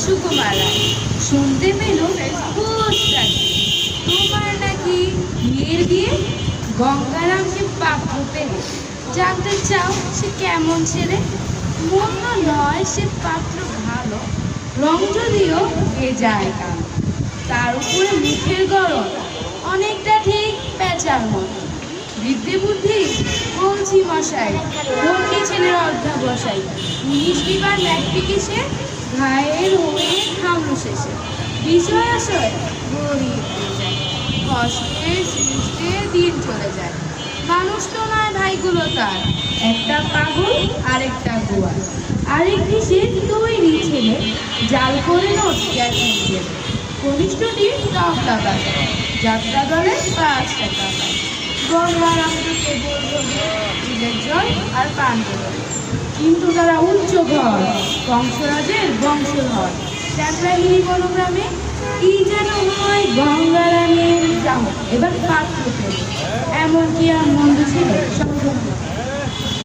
সুকুমারায় শুনতে পেল পুষটাকে তোমার নাকি মেয়ের বিয়ে। গঙ্গারামকে পাত্র পেলে জানতে চাও সে কেমন ছেলে। মন্দ নয় সে পাত্র ভালো, রং যদিও এ যায় কালো। তার উপরে মুখের গরম অনেকটা ঠিক পেঁচার মতো। বিদ্যে বুদ্ধি বলছি মশাই, ধর্মী ছেলের অধ্যাবসাই। 19 বিবার ম্যাট্রিকে সে ঘায়ের হয়ে থামল শেষে। বিষয় আশয় গরিব হয়ে যায়, কষ্টে সৃষ্টে দিন চলে যায়। মানুষ তো নয় ভাইগুলো তার, একটা পাগল আরেকটা গোয়া। আরেকটি সে তৈরি ছেলে, জাল করে নোট গ্যাসের ছেলে। কনিষ্ঠটি 10 টাকা দেয়, যাত্রা দলে 5 টাকা পায়। গঙ্গারামকে কেবল চিলের জল আর পান্ডব, কিন্তু তারা উচ্চ ঘর, বংশরাজের বংশধর। চ্যাংরাগিরি কোনো গ্রামে কি যেন হয় গঙ্গারামের যাও এবার পাত্র পেল। এমন কি আর মন্দ ছিল সব